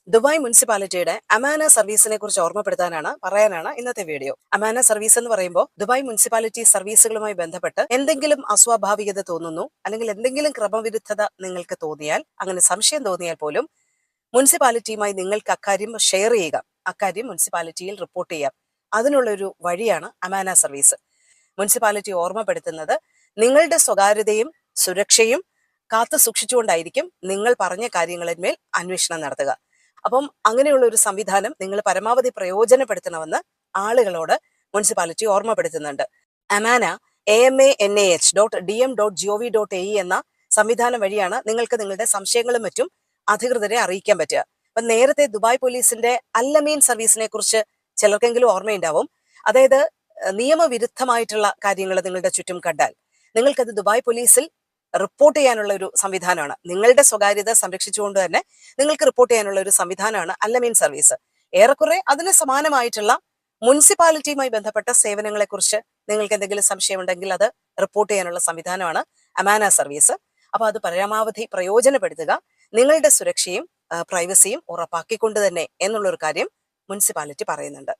Dubai മുനിസിപ്പാലിറ്റിയുടെ Amana സർവീസിനെ കുറിച്ച് പറയാനാണ് ഇന്നത്തെ വീഡിയോ. അമാന സർവീസ് എന്ന് പറയുമ്പോൾ ദുബായ് മുനിസിപ്പാലിറ്റി സർവീസുകളുമായി ബന്ധപ്പെട്ട് എന്തെങ്കിലും അസ്വാഭാവികത തോന്നുന്നു, അല്ലെങ്കിൽ എന്തെങ്കിലും ക്രമവിരുദ്ധത നിങ്ങൾക്ക് തോന്നിയാൽ, അങ്ങനെ സംശയം തോന്നിയാൽ പോലും മുനിസിപ്പാലിറ്റിയുമായി നിങ്ങൾക്ക് അക്കാര്യം ഷെയർ ചെയ്യുക, അക്കാര്യം മുനിസിപ്പാലിറ്റിയിൽ റിപ്പോർട്ട് ചെയ്യാം. അതിനുള്ളൊരു വഴിയാണ് അമാന സർവീസ്. മുനിസിപ്പാലിറ്റി ഓർമ്മപ്പെടുത്തുന്നത് നിങ്ങളുടെ സ്വകാര്യതയും സുരക്ഷയും കാത്തു സൂക്ഷിച്ചുകൊണ്ടായിരിക്കും നിങ്ങൾ പറഞ്ഞ കാര്യങ്ങളിന്മേൽ അന്വേഷണം നടത്തുക. അപ്പം അങ്ങനെയുള്ള ഒരു സംവിധാനം നിങ്ങൾ പരമാവധി പ്രയോജനപ്പെടുത്തണമെന്ന് ആളുകളോട് മുനിസിപ്പാലിറ്റി ഓർമ്മപ്പെടുത്തുന്നുണ്ട്. അമാന AMANAH.DM.gov.ae എന്ന സംവിധാനം വഴിയാണ് നിങ്ങൾക്ക് നിങ്ങളുടെ സംശയങ്ങളും മറ്റും അധികൃതരെ അറിയിക്കാൻ പറ്റുക. അപ്പൊ നേരത്തെ ദുബായ് പോലീസിന്റെ അല്ലമീൻ സർവീസിനെ കുറിച്ച് ചിലർക്കെങ്കിലും ഓർമ്മയുണ്ടാവും. അതായത് നിയമവിരുദ്ധമായിട്ടുള്ള കാര്യങ്ങൾ നിങ്ങളുടെ ചുറ്റും കണ്ടാൽ നിങ്ങൾക്കത് ദുബായ് പോലീസിൽ റിപ്പോർട്ട് ചെയ്യാനുള്ള ഒരു സംവിധാനമാണ്. നിങ്ങളുടെ സ്വകാര്യത സംരക്ഷിച്ചുകൊണ്ട് തന്നെ നിങ്ങൾക്ക് റിപ്പോർട്ട് ചെയ്യാനുള്ള ഒരു സംവിധാനമാണ് അല്ലമീൻ സർവീസ്. ഏറെക്കുറെ അതിന് സമാനമായിട്ടുള്ള മുനിസിപ്പാലിറ്റിയുമായി ബന്ധപ്പെട്ട സേവനങ്ങളെ കുറിച്ച് നിങ്ങൾക്ക് എന്തെങ്കിലും സംശയമുണ്ടെങ്കിൽ അത് റിപ്പോർട്ട് ചെയ്യാനുള്ള സംവിധാനമാണ് അമാന സർവീസ്. അപ്പൊ അത് പരമാവധി പ്രയോജനപ്പെടുത്തുക. നിങ്ങളുടെ സുരക്ഷയും പ്രൈവസിയും ഉറപ്പാക്കിക്കൊണ്ട് തന്നെ എന്നുള്ളൊരു കാര്യം മുനിസിപ്പാലിറ്റി പറയുന്നുണ്ട്.